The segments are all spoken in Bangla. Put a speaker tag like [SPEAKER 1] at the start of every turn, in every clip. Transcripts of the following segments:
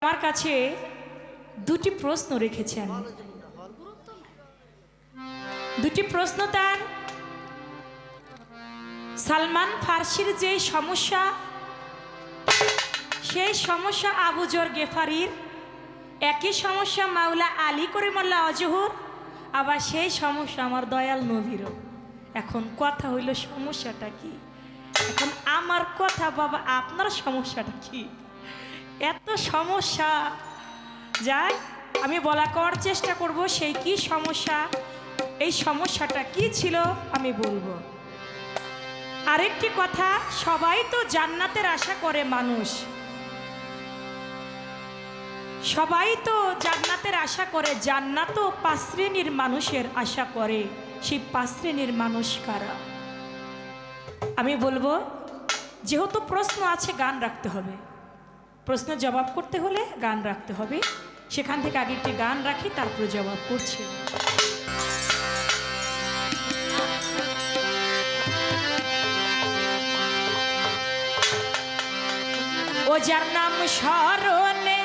[SPEAKER 1] আমার কাছে দুটি প্রশ্ন রেখেছেন। দুটি প্রশ্ন তার সালমান ফার্সির যে সমস্যা, সেই সমস্যা আবু যর গেফারির, একই সমস্যা মাওলা আলী করিমুল্লাহ আজহুর, আবার সেই সমস্যা আমার দয়াল নবীরও। এখন কথা হইল সমস্যাটা কি? এখন আমার কথা বাবা, আপনার সমস্যাটা কি? এত সমস্যা যাই আমি বলা করার চেষ্টা করব, সেই কি সমস্যা, এই সমস্যাটা কি ছিল আমি বলবো। আরেকটি কথা, সবাই তো জান্নাতের আশা করে মানুষ, সবাই তো জান্নাতের আশা করে। জান্নাতও 5 শ্রেণীর মানুষের আশা করে। সেই 5 শ্রেণীর মানুষ কারা? আমি বলবো, যেহেতু প্রশ্ন আছে গান রাখতে হবে, প্রশ্ন জবাব করতে হলে গান রাখতে হবে। সেখান থেকে আগে একটি গান রাখি, তারপরে জবাব করছি। ও যার নাম স্মরণে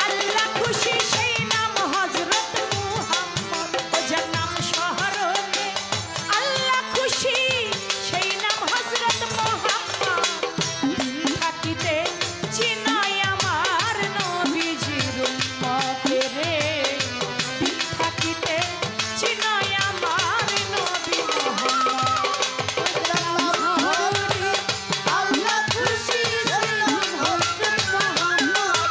[SPEAKER 1] আল্লাহ খুশি, সেই নাম হযরত মুহাম্মদ। ও যার নাম স্মরণে আল্লাহ খুশি, সেই নাম হযরত মুহাম্মদ। দিন থাকিতে চিনাই আমার নবীজির উম্মতে রে, দিন থাকিতে চিনাই আমার নবী মুহাম্মদ। আল্লাহ খুশি, সেই নাম হযরত মুহাম্মদ।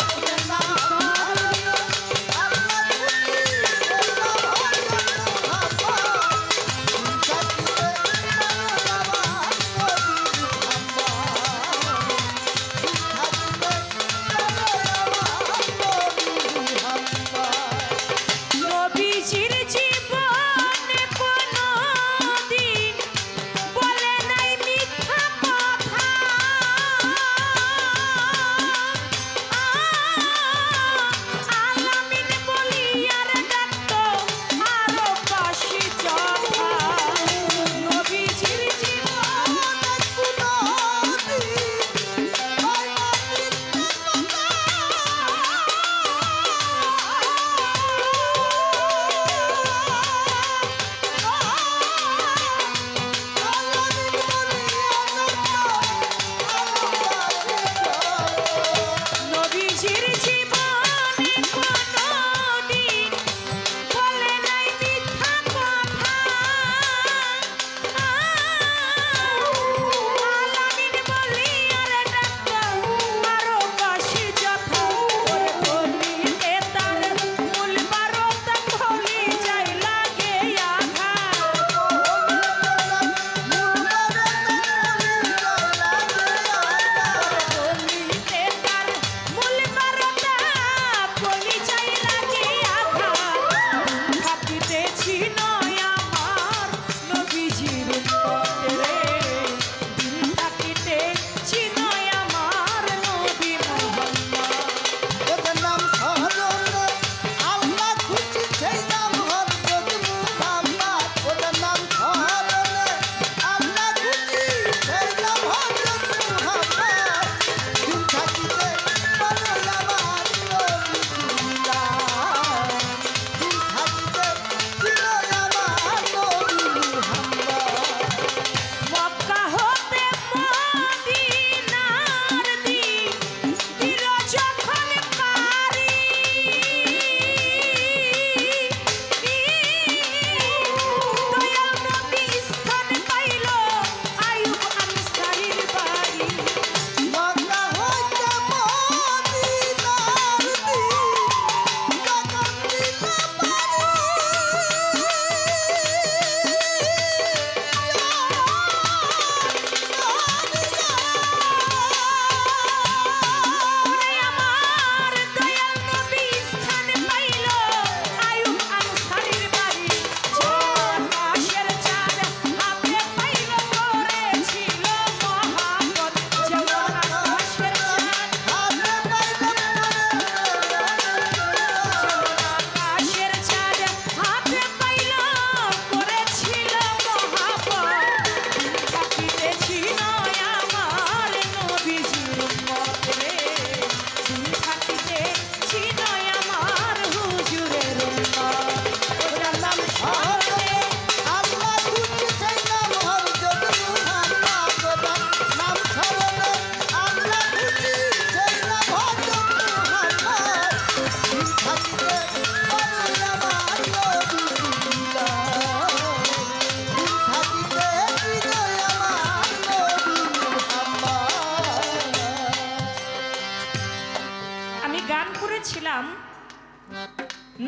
[SPEAKER 1] গান করেছিলাম,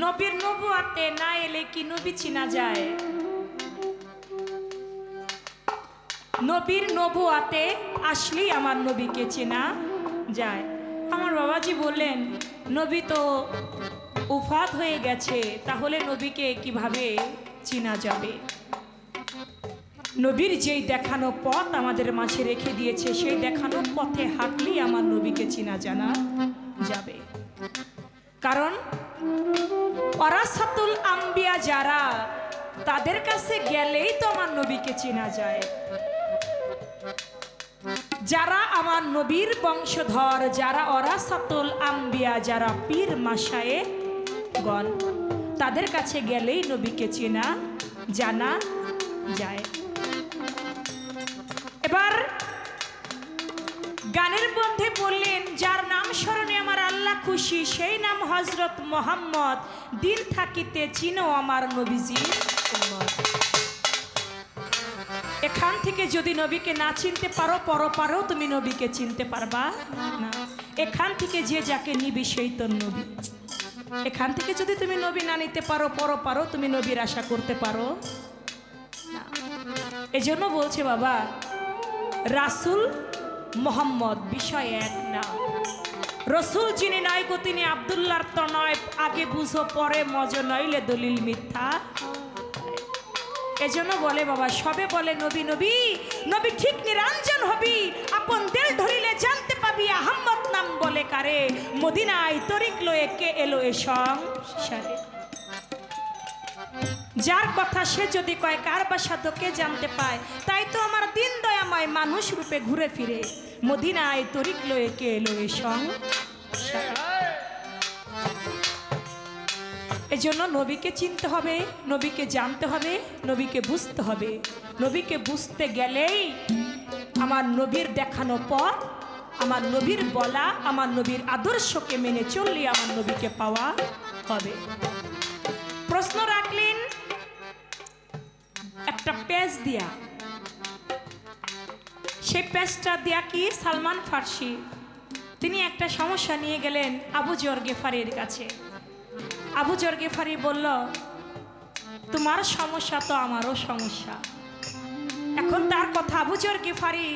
[SPEAKER 1] নবীর নবুয়াতে না এলে কি নবী চিনা যায়? নবীর নবুয়াতে আসলেই আমার নবীকে চেনা যায়। আমার বাবাজি বললেন, নবী তো উফাত হয়ে গেছে, তাহলে নবীকে কিভাবে চেনা যাবে? নবীর যেই দেখানো পথ আমাদের মাঝে রেখে দিয়েছে, সেই দেখানো পথে হাঁটলেই আমার নবীকে চেনা জানা যাবে। কারণ ওয়ারাসাতুল আম্বিয়া যারা, তাদের কাছে গেলেই তো আমার নবীকে চেনা যায়। যারা আমার নবীর বংশধর, যারা ওয়ারাসাতুল আম্বিয়া, যারা পীর মাশায়েখ গণ, তাদের কাছে গেলেই নবীকে চেনা জানা যায়। এবার গানের মধ্যে বললেন, যার নাম স্মরণে আমার আল্লাহ খুশি, সেই নাম হযরত মুহাম্মদ, দিন থাকিতে চিনো আমার নবীজি। এখান থেকে যদি নবীকে না চিনতে পারো, পরপারেও তুমি নবীকে চিনতে পারবা না। এখান থেকে যে যাকে নিবি সেই তোর নবী। এখান থেকে যদি তুমি নবী না নিতে পারো, পরপারেও তুমি নবীর আশা করতে পারো না। এজন্য বলছে বাবা, রাসূল মুহাম্মদ বিষয় এক না। রসুল যিনি নয় গো তিনি আব্দুল্লাহর তো নয়, আগে বুঝো পরে মজা, নইলে দলিল মিথ্যা। এজন্য বলে বাবা, সবে বলে নবী নবী, নবী ঠিক নিরঞ্জন হবি, আপন দিল ধরিলে জানতে পাবি আহম্মদ নাম বলে কারে, মদিনায় তরিক লয়ে কে এলো এ সংসারে। যার কথা সে যদি কয়, কার বাসা তো কে জানতে পায়, তাই তো আমার দিন দয়াময় মানুষ রূপে ঘুরে ফিরে, মদিনায় তরিক লয়ে কে এলো এ সংসারে। এজন্য নবীকে চিনতে হবে, নবীকে জানতে হবে, নবীকে বুঝতে হবে। নবীকে বুঝতে গেলেই আমার নবীর দেখানো পথ, আমার নবীর বলা, আমার নবীর আদর্শকে মেনে চললে আমার নবীকে পাওয়া হবে। প্রশ্ন রাখলেন একটা পেজ দিয়া, সেই পেজটা দিয়া কি সালমান ফার্সি, তিনি একটা সমস্যা নিয়ে গেলেন আবু যর গেফারির কাছে। আবু যর গেফারি বলল, তোমার সমস্যা তো আমারও সমস্যা। এখন তার কথা আবু যর গেফারি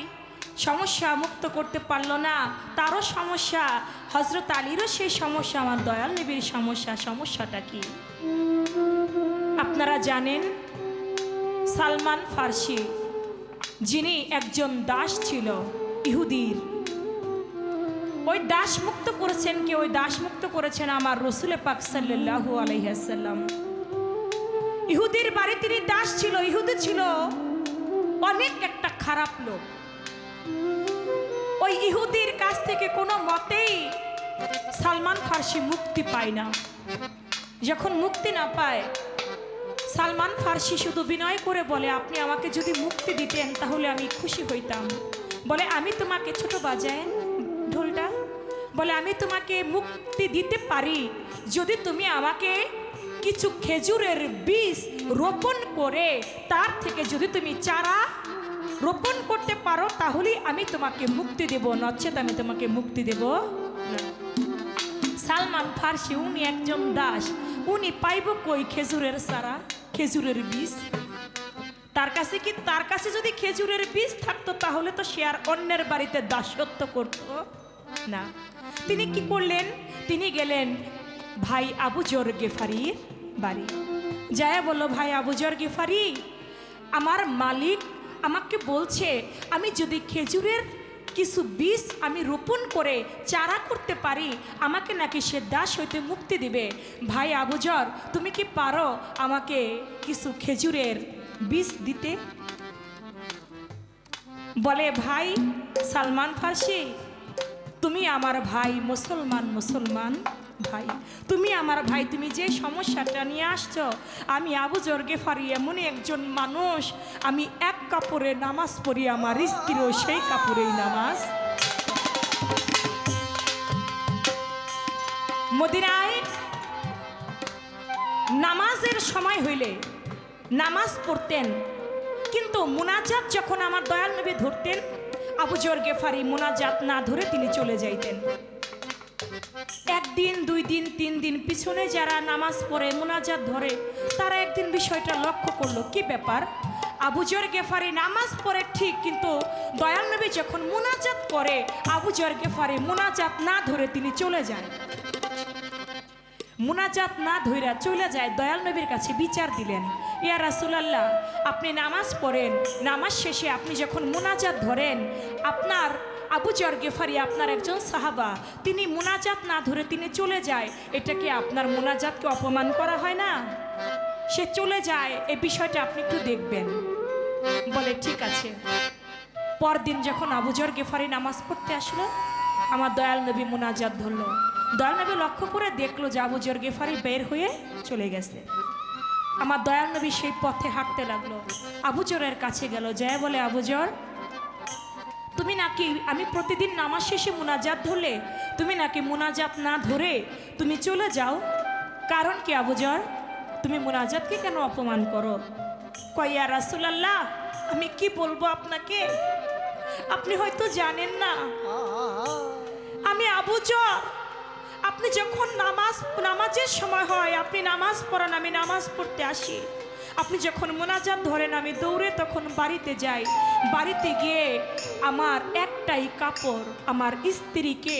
[SPEAKER 1] সমস্যা মুক্ত করতে পারলো না, তারও সমস্যা, হযরত আলীরও সেই সমস্যা, আমার দয়াল নবীর সমস্যা। সমস্যাটা কি আপনারা জানেন? সালমান ফার্সি যিনি একজন দাস ছিল ইহুদির, ওই দাস মুক্ত করেছেন কে? ওই দাস মুক্ত করেছেন আমার রাসূল পাক সাল্লাল্লাহু আলাইহি ওয়াসাল্লাম। ইহুদির বাড়ি তিনি দাস ছিল। ইহুদি ছিল অনেক একটা খারাপ লোক। ওই ইহুদির কাছ থেকে কোনো মতেই সালমান ফার্সি মুক্তি পায় না। যখন মুক্তি না পায়, সালমান ফার্সি শুধু বিনয় করে বলে, আপনি আমাকে যদি মুক্তি দিতেন তাহলে আমি খুশি হইতাম। বলে, আমি তোমাকে, ছোট বাজায় ঢোলটা, বলে আমি তোমাকে মুক্তি দিতে পারি যদি তুমি আমাকে কিছু খেজুরের বীজ রোপণ করে তার থেকে যদি তুমি চারা রোপণ করতে পারো, তাহলেই আমি তোমাকে মুক্তি দেব, নচেত আমি তোমাকে মুক্তি দেব না। সালমান ফার্সি উনি একজন দাস, উনি পাইব কই খেজুরের চারা, খেজুরের বীজ? তার কাছে যদি খেজুরের বীজ থাকতো তাহলে তো সে আর অন্যের বাড়িতে দাসত্ব করত না। তিনি কি করলেন? তিনি গেলেন ভাই আবু যর গেফারির বাড়ি। যায় বলল, ভাই আবু যর গেফারি, আমার মালিক আমাকে বলছে আমি যদি খেজুরের কিছু বীজ আমি রোপণ করে চারা করতে পারি, আমাকে নাকি সে দাস হইতে মুক্তি দিবে। ভাই আবু যর, তুমি কি পারো আমাকে কিছু খেজুরের বীজ দিতে? বলে, ভাই সালমান ফার্সি, তুমি আমার ভাই, মুসলমান ভাই, তুমি আমার ভাই, তুমি যে সমস্যাটা নিয়ে আসছো, আমি আবু যর গেফারি এমনই একজন মানুষ, আমি এক কাপড়ে নামাজ পড়ি, আমার স্ত্রীও সেই কাপড়েই নামাজ। মদিনায় নামাজের সময় হইলে নামাজ পড়তেন, কিন্তু মুনাজাত যখন আমার দয়াল নবী ধরতেন, আবু যর গেফারি মুনাজাত না ধরে তিনি চলে যাইতেন। এক একদিন 2 দিন 3 দিন পিছনে যারা নামাজ পড়ে মুনাজাত ধরে তারা একদিন বিষয়টা লক্ষ্য করলো, কি ব্যাপার, আবু যর গেফারি নামাজ পড়ে ঠিক, কিন্তু দয়াল নবী যখন মুনাজাত করে আবু যর গেফারি মুনাজাত না ধরে তিনি চলে যায়, মুনাজাত না ধইরা চলে যায়। দয়াল নবীর কাছে বিচার দিলেন, ইয়া রাসূলুল্লাহ, আপনি নামাজ পড়েন, নামাজ শেষে আপনি যখন মুনাজাত ধরেন, আপনার আবু যর গেফারি আপনার একজন সাহাবা, তিনি মুনাজাত না ধরে তিনি চলে যায়, এটা কি আপনার মুনাজাতকে অপমান করা হয় না? সে চলে যায়, এই বিষয়টা আপনি একটু দেখবেন। বলে ঠিক আছে। পরদিন যখন আবু যর গেফারি নামাজ পড়তে আসলো, আমার দয়াল নবী মুনাজাত ধরলো। দয়াল নবী লক্ষ্য করে দেখলো যে আবু যর গেফারি বের হয়ে চলে গেছে। আমার দয়াল নবী সেই পথে হাঁটতে লাগলো, আবু যরের কাছে গেল, যায় বলে, আবু যর, তুমি নাকি, আমি প্রতিদিন নামাজ শেষে মুনাজাত ধরলে তুমি নাকি মুনাজাত না ধরে তুমি চলে যাও, কারণ কি আবু যর, তুমি মুনাজাতকে কেন অপমান করো? কয়, ইয়া রাসূলুল্লাহ, আমি কি বলবো আপনাকে, আপনি হয়তো জানেন না, আমি আবু যর, আপনি যখন নামাজের সময় হয় আপনি নামাজ পড়ান, আমি নামাজ পড়তে আসি, আপনি যখন মুনাজাত ধরেন আমি দৌড়ে তখন বাড়িতে যাই, বাড়িতে গিয়ে আমার একটাই কাপড় আমার স্ত্রীকে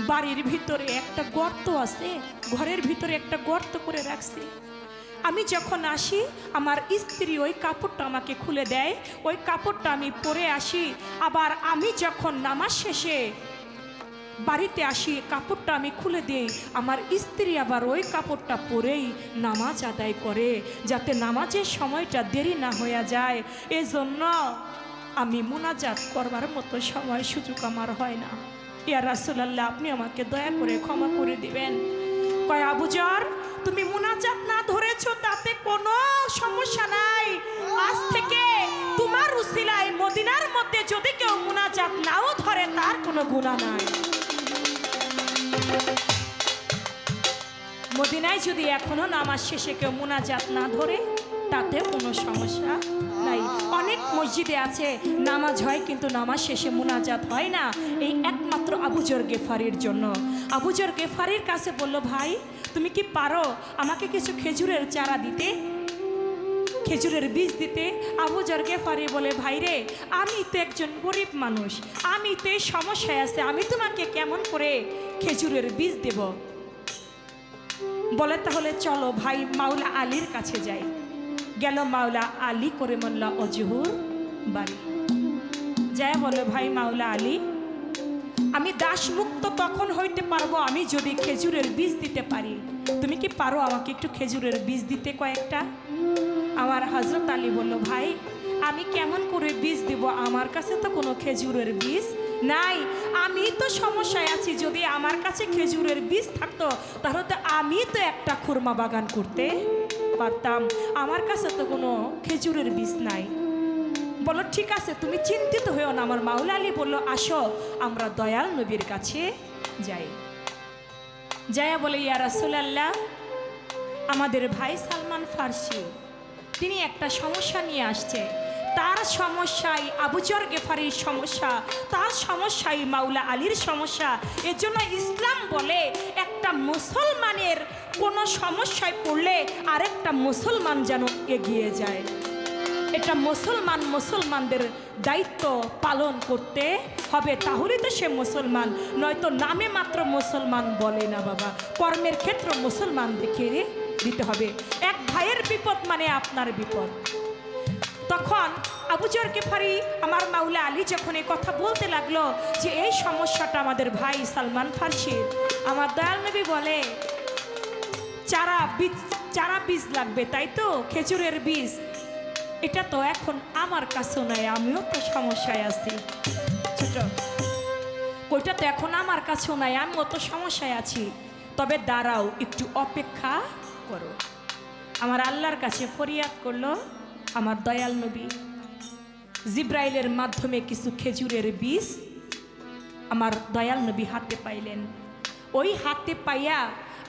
[SPEAKER 1] বাড়ির ভিতরে একটা গর্ত আছে, ঘরের ভিতরে একটা গর্ত করে রাখছি, আমি যখন আসি আমার স্ত্রী ওই কাপড়টা আমাকে খুলে দেয়, ওই কাপড়টা আমি পরে আসি, আবার আমি যখন নামাজ শেষে বাড়িতে আসি কাপড়টা আমি খুলে দিই, আমার স্ত্রী আবার ওই কাপড়টা পরেই নামাজ আদায় করে, যাতে নামাজের সময়টা দেরি না হয়ে যায়, এজন্য আমি মুনাজাত করবার মতো সময় সুযোগ আমার হয় না, ইয়া রাসূলুল্লাহ, আপনি আমাকে দয়া করে ক্ষমা করে দিবেন। কয়, আবু যর, তুমি মুনাজাত না ধরেছো তাতে কোনো সমস্যা নাই, আজ থেকে তোমার উসিলায় মদিনার মধ্যে যদি কেউ মুনাজাত নাও ধরে তার কোনো গুনাহ নাই। মদিনায় যদি এখনো নামাজ শেষে কেউ মুনাজাত না ধরে তাতে কোনো সমস্যা নাই। অনেক মসজিদে আছে নামাজ হয় কিন্তু নামাজ শেষে মুনাজাত হয় না, এই একমাত্র আবু যর গেফারির জন্য। আবু যর গেফারির কাছে বলল, ভাই তুমি কি পারো আমাকে কিছু খেজুরের চারা দিতে, খেজুরের বীজ দিতে? আবু যর গেফারি বলে, ভাই রে, আমি তো একজন গরিব মানুষ, আমি তো এই সমস্যায় আছে, আমি তোমাকে কেমন করে খেজুরের বীজ দেব? বলে, তাহলে চলো ভাই মাওলা আলীর কাছে যাই। গেল মাওলা আলী করিমুল্লাহ ওজহুর বাড়ি, যায় বলে, ভাই মাওলা আলী, আমি দাসমুক্ত তখন হইতে পারবো আমি যদি খেজুরের বীজ দিতে পারি, তুমি কি পারো আমাকে একটু খেজুরের বীজ দিতে কয়েকটা? আমার হযরত আলী বলল, ভাই আমি কেমন করে বীজ দিব, আমার কাছে তো কোনো খেজুরের বীজ নাই, আমি তো সমস্যায় আছি, যদি আমার কাছে খেজুরের বীজ থাকতো তাহলে তো আমি তো একটা খুরমা বাগান করতে পারতাম, আমার কাছে তো কোনো খেজুরের বীজ নাই। বলো ঠিক আছে, তুমি চিন্তিত হয়েও না। আমার মাওলা আলী বলল, আসো আমরা দয়াল নবীর কাছে যাই। যায়া বলে, ইয়া রাসূলুল্লাহ, আমাদের ভাই সালমান ফার্সি তিনি একটা সমস্যা নিয়ে আসছে, তার সমস্যাই আবু যর গেফারির সমস্যা, তার সমস্যাই মাওলা আলীর সমস্যা, এজন্য ইসলাম বলে একটা মুসলমানের কোনো সমস্যায় পড়লে আরেকটা মুসলমান যেন এগিয়ে যায়, এটা মুসলমানদের দায়িত্ব পালন করতে হবে, তাহলে তো সে মুসলমান, নয়তো নামে মাত্র মুসলমান বলে না বাবা, কর্মের ক্ষেত্র মুসলমান দেখিয়ে দিতে হবে। এক ভাইয়ের বিপদ মানে আপনার বিপদ। তখন আবু যর গেফারি আমার মাওলা আলী যখন এই কথা বলতে লাগলো যে এই সমস্যাটা আমাদের ভাই সালমান ফার্সির, আমার দয়াল নবী বলে, চারা বীজ লাগবে তাই তো, খেজুরের বীজ, এটা তো এখন আমার কাছেও নাই, আমিও তো সমস্যায় আছি, ছোট ওইটা তো এখন আমার কাছেও নাই, আমিও তো সমস্যায় আছি, তবে দাঁড়াও একটু অপেক্ষা করো। আমার আল্লাহর কাছে ফরিয়াদ করলো আমার দয়াল নবী, জিব্রাইলের মাধ্যমে কিছু খেজুরের বীজ আমার দয়াল নবী হাতে পাইলেন। ওই হাতে পাইয়া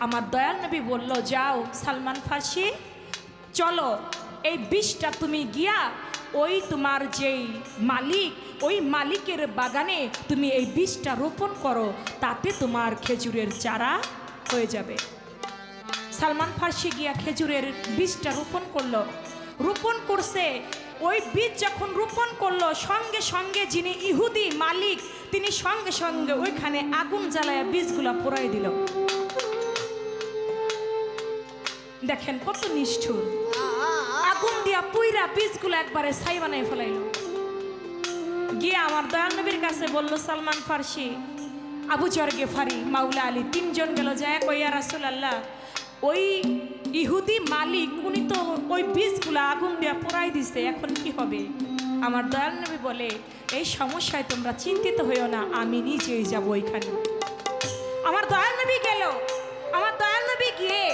[SPEAKER 1] আমার দয়াল নবী বলল, যাও সালমান ফার্সি, চলো এই বীজটা তুমি গিয়া ওই তোমার যেই মালিক, ওই মালিকের বাগানে তুমি এই বীজটা রোপণ করো, তাতে তোমার খেজুরের চারা হয়ে যাবে। সালমান ফার্সি গিয়া খেজুরের বীজটা রোপণ করলো, রোপণ করছে। ওই বীজ যখন রোপণ করলো, সঙ্গে সঙ্গে যিনি ইহুদি মালিক তিনি সঙ্গে সঙ্গে ওইখানে আগুন জ্বালায়া বীজগুলা পোড়াই দিল। দেখেন কত নিষ্ঠুর, আগুন দিয়া পুইরা বীজগুলো একবারে ছাই বানাই ফেলাইল। গিয়ে আমার দয়াল নবীর কাছে বলল সালমান ফার্সি, আবু যর গেফারি, মাওলা আলী, তিনজন গেল, যায় কইয়া রাসূলুল্লাহ ওই ইহুদি মালিক উনি তো ওই বীজগুলো আগুন দিয়া পোড়াই দিছে, এখন কি হবে? আমার দয়াল নবী বলে, এই সমস্যায় তোমরা চিন্তিত হইও না, আমি নিজেই যাব ওইখানে। আমার দয়াল নবী গেল, আমার দয়াল নবী গিয়ে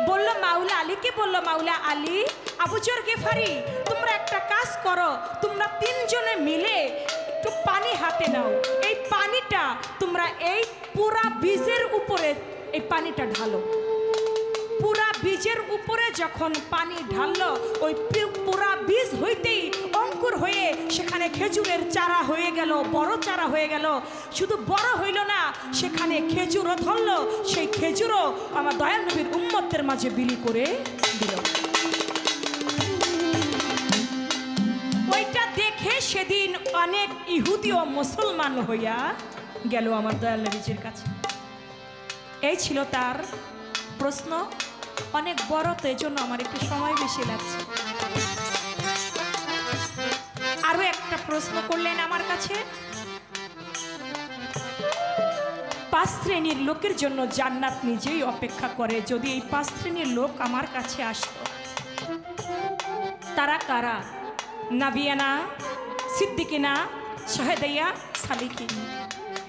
[SPEAKER 1] বলল মাওলা আলীকে, বলল মাওলা আলী, আবু যর গেফারি, তোমরা একটা কাজ করো, তোমরা তিনজনে মিলে একটু পানি হাতে নাও, এই পানিটা তোমরা এই পুরা বীজের উপরে এই পানিটা ঢালো। পুরা বীজের উপরে যখন পানি ঢাললো, ওই পুরা বীজ হইতেই অঙ্কুর হয়ে সেখানে খেজুরের চারা হয়ে গেল, বড় চারা হয়ে গেল। শুধু বড় হইল না, সেখানে খেজুরও ধরলো, সেই খেজুরও আমার দয়াল নবীর উম্মতদের মাঝে বিলি করে দিল। ওইটা দেখে সেদিন অনেক ইহুদি ও মুসলমান হইয়া গেল আমার দয়াল নবীজির কাছে। এই ছিল তার প্রশ্ন। অনেক বড়, তো এই জন্য আমার একটু সময় বেশি লাগছে। আরো একটা প্রশ্ন করলেন আমার কাছে, 5 শ্রেণীর লোকের জন্য জান্নাত নিজেই অপেক্ষা করে, যদি এই 5 শ্রেণীর লোক আমার কাছে আসতো। তারা কারা? নাবিয়ানা, সিদ্দিকিনা, শাহেদাইয়া, সালিকিন।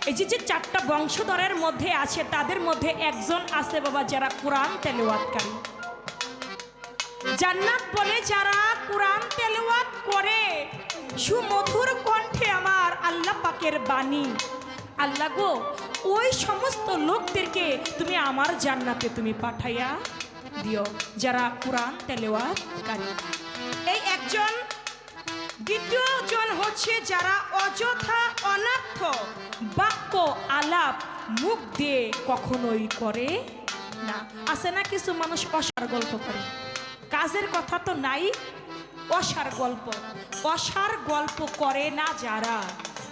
[SPEAKER 1] এই যে 4টা বংশধরের মধ্যে আছে, তাদের মধ্যে একজন আছে বাবা যারা কোরআন তেলাওয়াতকারী। জান্নাত বলে যারা কোরআন তেলাওয়াত করে, সুমধুর কণ্ঠে আমার আল্লাহ পাকের বাণী। আল্লাহ গো, ওই সমস্ত লোকদেরকে তুমি আমার জান্নাতে তুমি পাঠাইয়া দিও যারা কোরআন তেলাওয়াতকারী। এই একজন। দ্বিতীয় জন হচ্ছে যারা অযথা অনর্থ বাক্য আলাপ মুখ দিয়ে কখনোই করে না। আছে না কিছু মানুষ অসার গল্প করে, কাজের কথা তো নাই, অসার গল্প। অসার গল্প করে না যারা,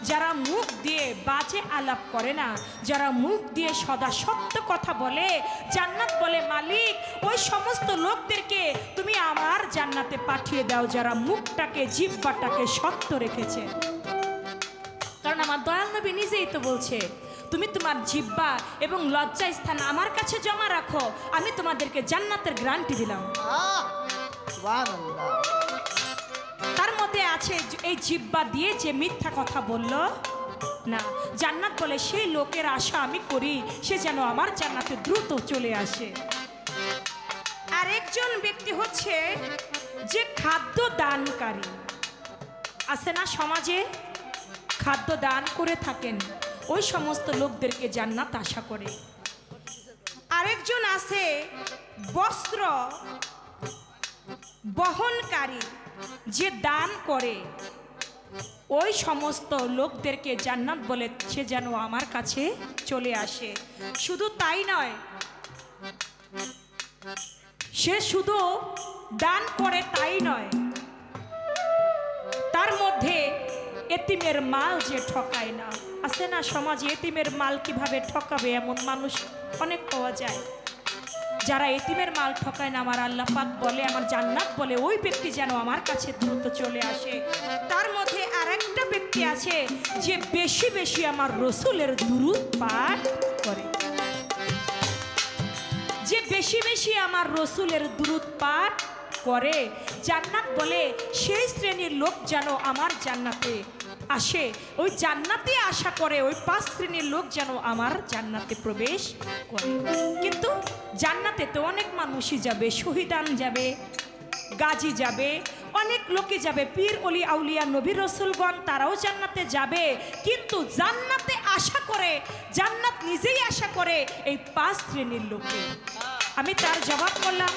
[SPEAKER 1] যারা মুখ দিয়ে বাজে আলাপ করে না, যারা মুখ দিয়ে সদা সত্য কথা বলে, জান্নাত বলে মালিক ওই সমস্ত লোকদেরকে তুমি আমার জান্নাতে পাঠিয়ে দাও যারা মুখটাকে, জিহ্বাটাকে সত্য রেখেছে। কারণ আমার দয়াল নবী নিজেই তো বলছে, তুমি তোমার জিহ্বা এবং লজ্জা স্থান আমার কাছে জমা রাখো, আমি তোমাদেরকে জান্নাতের গ্যারান্টি দিলাম। তার মধ্যে আছে এই জিহ্বা দিয়ে যে মিথ্যা কথা বলল না, জান্নাত বলে সেই লোকের আশা আমি করি সে যেন আমার জান্নাতে দ্রুত চলে আসে। আরেকজন ব্যক্তি হচ্ছে যে খাদ্য দানকারী। আছে না সমাজে খাদ্য দান করে থাকেন, ওই সমস্ত লোকদেরকে জান্নাত আশা করে। আরেকজন আছে বস্ত্র বহনকারী, যে দান করে, ওই সমস্ত লোকদেরকে জান্নাত বলে সে যেন আমার কাছে চলে আসে। শুধু তাই নয়, সে শুধু দান করে তাই নয়, তার মধ্যে এতিমের মাল যে ঠকায় না। আছে না সমাজে এতিমের মাল কিভাবে ঠকাবে এমন মানুষ অনেক পাওয়া যায়। যারা এতিমের মাল ঠকায় না, আমার আল্লাহ পাক বলে, আমার জান্নাত বলে ওই ব্যক্তি যেন আমার কাছে দ্রুত চলে আসে। তার মধ্যে আরেকটা ব্যক্তি আছে যে বেশি বেশি আমার রসুলের দুরূদ পাঠ করে, যে বেশি বেশি আমার রসুলের দুরূদ পাঠ করে। জান্নাত বলে সেই শ্রেণীর লোক যেন আমার জান্নাতে আসে, ওই জান্নাতে আশা করে ওই 5 শ্রেণীর লোক যেন আমার জান্নাতে প্রবেশ করে। কিন্তু জান্নাতে তো অনেক মানুষই যাবে, শহীদান যাবে, গাজী যাবে, অনেক লোকে যাবে, পীর অলি আউলিয়া নবী রসুলগণ তারাও জান্নাতে যাবে। কিন্তু জান্নাতে আশা করে, জান্নাত নিজেই আশা করে এই 5 শ্রেণীর লোকে। আমি তার জবাব করলাম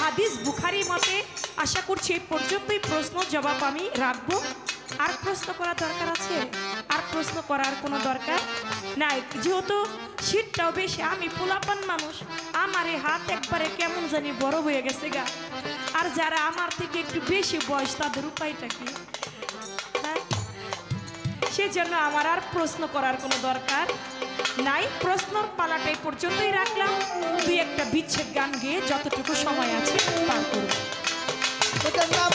[SPEAKER 1] হাদিস বুখারী মতে। আশা করছি এই পর্যন্তই প্রশ্ন জবাব আমি রাখবো। আর প্রশ্ন করার দরকার আছে? আর প্রশ্ন করার কোনো দরকার নাই, যেহেতু শীতটাও বেশি, আমি পোলাপান মানুষ, আমার এই হাত একবারে কেমন জানি বড় হয়ে গেছে গা। আর যারা আমার থেকে একটু বেশি বয়স তাদের উপায়টা কি? হ্যাঁ, সেজন্য আমার আর প্রশ্ন করার কোনো দরকার নাই। প্রশ্নর পালাটাই পর্যন্তই রাখলাম। দুই একটা বিচ্ছেদ গান গেয়ে যতটুকু সময় আছে পার করব।
[SPEAKER 2] এটার নাম